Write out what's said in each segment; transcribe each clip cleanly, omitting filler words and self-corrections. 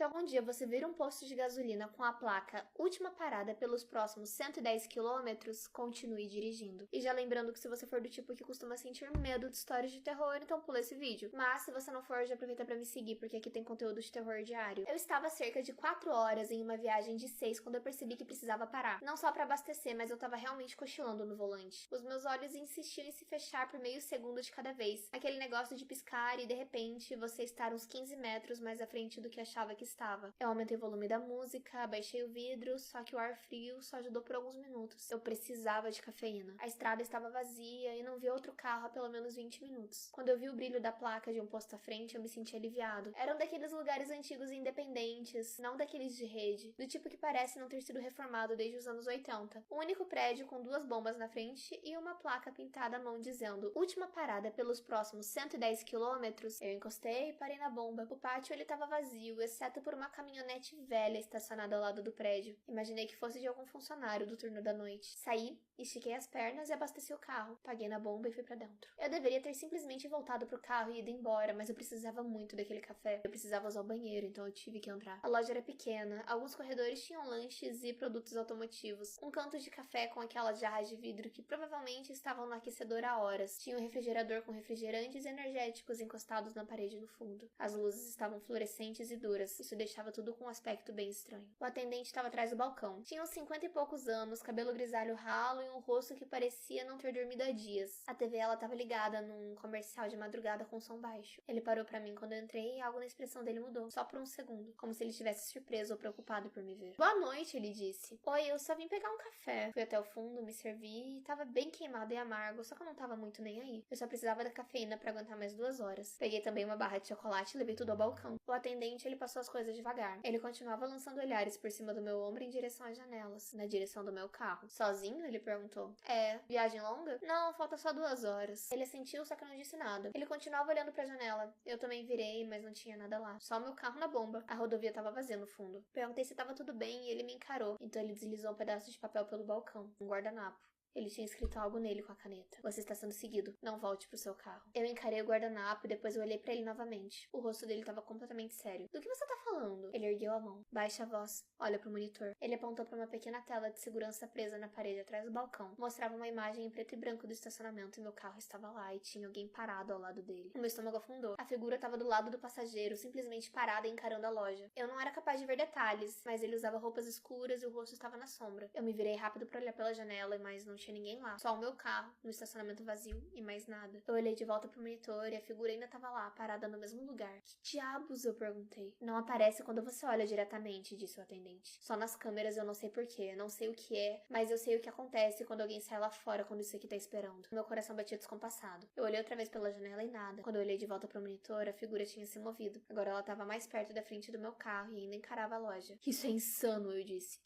Se algum dia você vir um posto de gasolina com a placa última parada pelos próximos 110 quilômetros, continue dirigindo. E já lembrando que se você for do tipo que costuma sentir medo de histórias de terror, então pula esse vídeo. Mas se você não for, já aproveita pra me seguir, porque aqui tem conteúdo de terror diário. Eu estava cerca de 4 horas em uma viagem de 6 quando eu percebi que precisava parar. Não só pra abastecer, mas eu tava realmente cochilando no volante. Os meus olhos insistiam em se fechar por meio segundo de cada vez. Aquele negócio de piscar e de repente você estar uns 15 metros mais à frente do que achava que estava. Eu aumentei o volume da música, abaixei o vidro, só que o ar frio só ajudou por alguns minutos. Eu precisava de cafeína. A estrada estava vazia e não vi outro carro há pelo menos 20 minutos. Quando eu vi o brilho da placa de um posto à frente, eu me senti aliviado. Era um daqueles lugares antigos e independentes, não daqueles de rede, do tipo que parece não ter sido reformado desde os anos 80. Um único prédio com 2 bombas na frente e uma placa pintada à mão dizendo última parada pelos próximos 110 quilômetros. Eu encostei e parei na bomba. O pátio ele estava vazio, exceto por uma caminhonete velha estacionada ao lado do prédio. Imaginei que fosse de algum funcionário do turno da noite. Saí, estiquei as pernas e abasteci o carro. Paguei na bomba e fui pra dentro. Eu deveria ter simplesmente voltado pro carro e ido embora, mas eu precisava muito daquele café. Eu precisava usar o banheiro, então eu tive que entrar. A loja era pequena, alguns corredores tinham lanches e produtos automotivos. Um canto de café com aquelas jarras de vidro que provavelmente estavam no aquecedor há horas. Tinha um refrigerador com refrigerantes energéticos encostados na parede no fundo. As luzes estavam fluorescentes e duras, isso deixava tudo com um aspecto bem estranho. O atendente estava atrás do balcão. Tinha uns 50 e poucos anos, cabelo grisalho ralo e um rosto que parecia não ter dormido há dias. A TV ela estava ligada num comercial de madrugada com som baixo. Ele parou pra mim quando eu entrei e algo na expressão dele mudou, só por um segundo, como se ele estivesse surpreso ou preocupado por me ver. Boa noite, ele disse. Oi, eu só vim pegar um café. Fui até o fundo, me servi e tava bem queimado e amargo, só que eu não tava muito nem aí. Eu só precisava da cafeína pra aguentar mais 2 horas. Peguei também uma barra de chocolate e levei tudo ao balcão. O atendente, ele passou as coisas devagar. Ele continuava lançando olhares por cima do meu ombro em direção às janelas, na direção do meu carro. Sozinho? Ele perguntou. É. Viagem longa? Não, falta só 2 horas. Ele assentiu, só que não disse nada. Ele continuava olhando pra janela. Eu também virei, mas não tinha nada lá. Só o meu carro na bomba. A rodovia tava vazia no fundo. Perguntei se tava tudo bem e ele me encarou. Então ele deslizou um pedaço de papel pelo balcão. Um guardanapo. Ele tinha escrito algo nele com a caneta. Você está sendo seguido. Não volte pro seu carro. Eu encarei o guardanapo e depois eu olhei pra ele novamente. O rosto dele estava completamente sério. Do que você tá falando? Ele ergueu a mão. Baixa a voz. Olha pro monitor. Ele apontou pra uma pequena tela de segurança presa na parede atrás do balcão. Mostrava uma imagem em preto e branco do estacionamento e meu carro estava lá e tinha alguém parado ao lado dele. O meu estômago afundou. A figura estava do lado do passageiro, simplesmente parada encarando a loja. Eu não era capaz de ver detalhes, mas ele usava roupas escuras e o rosto estava na sombra. Eu me virei rápido pra olhar pela janela, mas não tinha ninguém lá. Só o meu carro, no estacionamento vazio e mais nada. Eu olhei de volta pro monitor e a figura ainda estava lá, parada no mesmo lugar. Que diabos? Eu perguntei. Não aparece quando você olha diretamente, disse o atendente. Só nas câmeras eu não sei porquê, não sei o que é, mas eu sei o que acontece quando alguém sai lá fora quando isso aqui tá esperando. Meu coração batia descompassado. Eu olhei outra vez pela janela e nada. Quando eu olhei de volta pro monitor, a figura tinha se movido. Agora ela estava mais perto da frente do meu carro e ainda encarava a loja. Isso é insano, eu disse.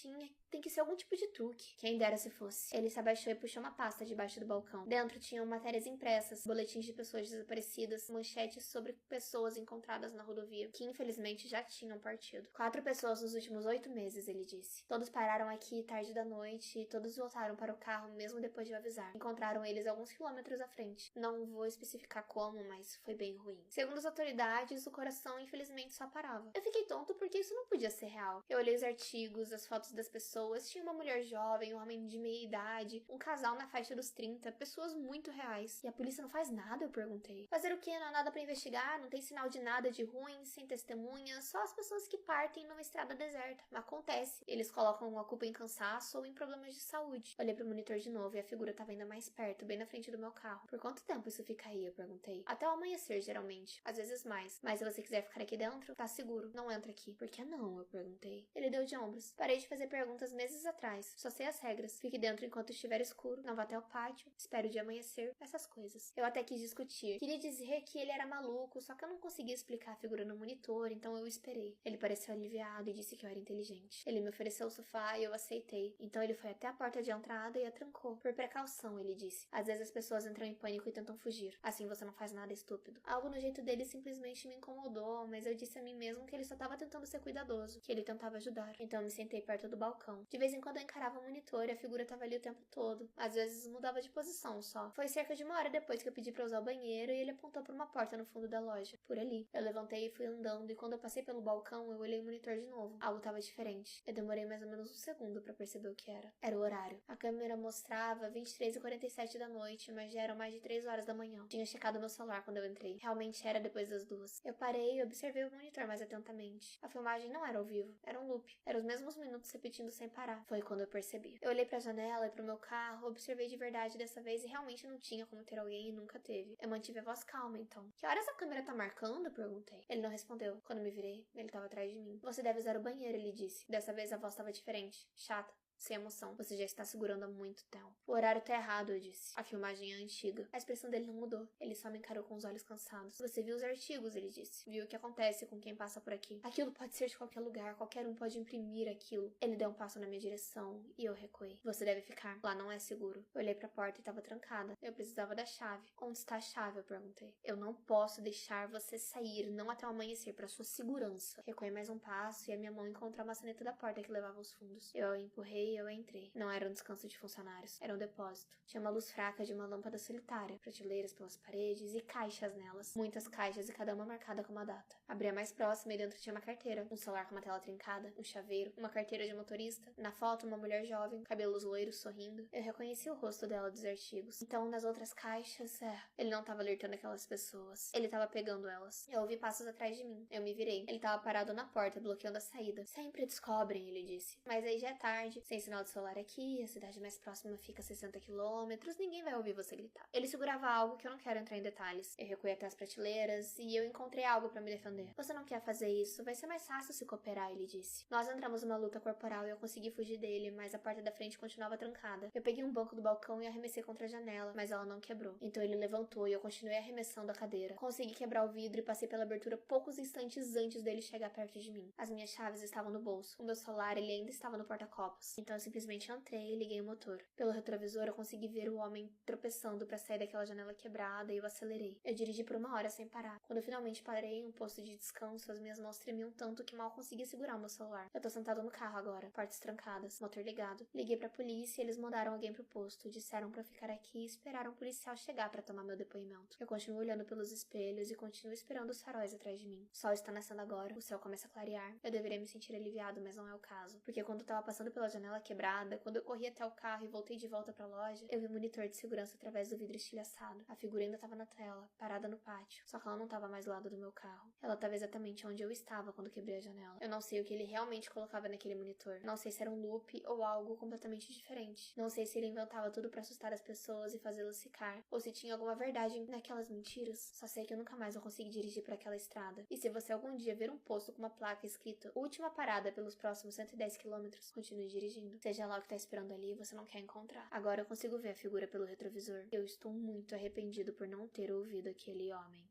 Tem que ser algum tipo de truque. Quem dera se fosse. Ele se abaixou e puxou uma pasta debaixo do balcão. Dentro tinham matérias impressas, boletins de pessoas desaparecidas, manchetes sobre pessoas encontradas na rodovia, que infelizmente já tinham partido. 4 pessoas nos últimos 8 meses, ele disse. Todos pararam aqui tarde da noite e todos voltaram para o carro mesmo depois de eu avisar. Encontraram eles alguns quilômetros à frente. Não vou especificar como, mas foi bem ruim. Segundo as autoridades, o coração infelizmente só parava. Eu fiquei tonto porque isso não podia ser real. Eu olhei os artigos, as fotos das pessoas. Tinha uma mulher jovem, um homem de meia idade, um casal na faixa dos 30, pessoas muito reais. E a polícia não faz nada? Eu perguntei. Fazer o quê? Não há nada pra investigar? Não tem sinal de nada de ruim, sem testemunhas, só as pessoas que partem numa estrada deserta. Mas acontece. Eles colocam a culpa em cansaço ou em problemas de saúde. Olhei pro monitor de novo e a figura estava ainda mais perto, bem na frente do meu carro. Por quanto tempo isso fica aí? Eu perguntei. Até o amanhecer, geralmente. Às vezes mais. Mas se você quiser ficar aqui dentro, tá seguro. Não entra aqui. Por que não? Eu perguntei. Ele deu de ombros. Parei de fazer perguntas meses atrás. Só sei as regras. Fique dentro enquanto estiver escuro. Não vá até o pátio. Espere o dia amanhecer. Essas coisas. Eu até quis discutir. Queria dizer que ele era maluco, só que eu não conseguia explicar a figura no monitor, então eu esperei. Ele pareceu aliviado e disse que eu era inteligente. Ele me ofereceu o sofá e eu aceitei. Então ele foi até a porta de entrada e a trancou. Por precaução, ele disse. Às vezes as pessoas entram em pânico e tentam fugir. Assim você não faz nada estúpido. Algo no jeito dele simplesmente me incomodou, mas eu disse a mim mesmo que ele só estava tentando ser cuidadoso, que ele tentava ajudar. Então eu me sentei perto do balcão. De vez em quando eu encarava o monitor e a figura estava ali o tempo todo. todo. Às vezes mudava de posição só. Foi cerca de 1 hora depois que eu pedi pra usar o banheiro e ele apontou pra uma porta no fundo da loja. Por ali. Eu levantei e fui andando, e quando eu passei pelo balcão, eu olhei o monitor de novo. Algo tava diferente. Eu demorei mais ou menos 1 segundo pra perceber o que era. Era o horário. A câmera mostrava 23h47 da noite, mas já eram mais de 3 horas da manhã. Tinha checado meu celular quando eu entrei. Realmente era depois das 2. Eu parei e observei o monitor mais atentamente. A filmagem não era ao vivo, era um loop. Eram os mesmos minutos repetindo sem parar. Foi quando eu percebi. Eu olhei pra janela e pro meu carro, observei de verdade dessa vez e realmente não tinha como ter alguém e nunca teve. Eu mantive a voz calma, então. Que horas a câmera tá marcando? Perguntei. Ele não respondeu. Quando me virei, ele tava atrás de mim. Você deve usar o banheiro, ele disse. Dessa vez a voz tava diferente, chata. Sem emoção. Você já está segurando há muito tempo. O horário tá errado, eu disse. A filmagem é antiga. A expressão dele não mudou. Ele só me encarou com os olhos cansados. Você viu os artigos, ele disse. Viu o que acontece com quem passa por aqui. Aquilo pode ser de qualquer lugar. Qualquer um pode imprimir aquilo. Ele deu um passo na minha direção e eu recuei. Você deve ficar. Lá não é seguro. Eu olhei pra porta e estava trancada. Eu precisava da chave. Onde está a chave? Eu perguntei. Eu não posso deixar você sair, não até o amanhecer, para sua segurança. Recuei mais um passo e a minha mão encontrou a maçaneta da porta que levava aos fundos. Eu a empurrei e eu entrei. Não era um descanso de funcionários, era um depósito. Tinha uma luz fraca de uma lâmpada solitária, prateleiras pelas paredes e caixas nelas. Muitas caixas e cada uma marcada com uma data. Abri a mais próxima e dentro tinha uma carteira, um celular com uma tela trincada, um chaveiro, uma carteira de motorista. Na foto, uma mulher jovem, cabelos loiros, sorrindo. Eu reconheci o rosto dela dos artigos. Então, nas outras caixas, ele não estava alertando aquelas pessoas. Ele estava pegando elas. Eu ouvi passos atrás de mim. Eu me virei. Ele estava parado na porta, bloqueando a saída. Sempre descobrem, ele disse. Mas aí já é tarde, sem sinal de celular aqui, a cidade mais próxima fica a 60 quilômetros, ninguém vai ouvir você gritar. Ele segurava algo que eu não quero entrar em detalhes. Eu recuei até as prateleiras e eu encontrei algo pra me defender. Você não quer fazer isso, vai ser mais fácil se cooperar, ele disse. Nós entramos numa luta corporal e eu consegui fugir dele, mas a porta da frente continuava trancada. Eu peguei um banco do balcão e arremessei contra a janela, mas ela não quebrou. Então ele levantou e eu continuei arremessando a cadeira. Consegui quebrar o vidro e passei pela abertura poucos instantes antes dele chegar perto de mim. As minhas chaves estavam no bolso. O meu celular, ele ainda estava no porta-copos. Então eu simplesmente entrei e liguei o motor. Pelo retrovisor eu consegui ver o homem tropeçando pra sair daquela janela quebrada e eu acelerei. Eu dirigi por 1 hora sem parar. Quando eu finalmente parei em um posto de descanso, as minhas mãos tremiam tanto que mal conseguia segurar o meu celular. Eu tô sentado no carro agora, portas trancadas, motor ligado. Liguei pra polícia e eles mandaram alguém pro posto. Disseram pra eu ficar aqui e esperaram o policial chegar pra tomar meu depoimento. Eu continuo olhando pelos espelhos e continuo esperando os faróis atrás de mim. O sol está nascendo agora, o céu começa a clarear. Eu deveria me sentir aliviado, mas não é o caso. Porque quando eu tava passando pela janela quebrada, quando eu corri até o carro e voltei de volta pra loja, eu vi o monitor de segurança através do vidro estilhaçado. A figura ainda tava na tela, parada no pátio. Só que ela não tava mais do lado do meu carro. Ela tava exatamente onde eu estava quando quebrei a janela. Eu não sei o que ele realmente colocava naquele monitor. Não sei se era um loop ou algo completamente diferente. Não sei se ele inventava tudo pra assustar as pessoas e fazê-las ficar, ou se tinha alguma verdade naquelas mentiras. Só sei que eu nunca mais vou conseguir dirigir por aquela estrada. E se você algum dia ver um posto com uma placa escrito última parada pelos próximos 110 quilômetros, continue dirigindo. Seja lá o que tá esperando ali, você não quer encontrar. Agora eu consigo ver a figura pelo retrovisor. Eu estou muito arrependido por não ter ouvido aquele homem.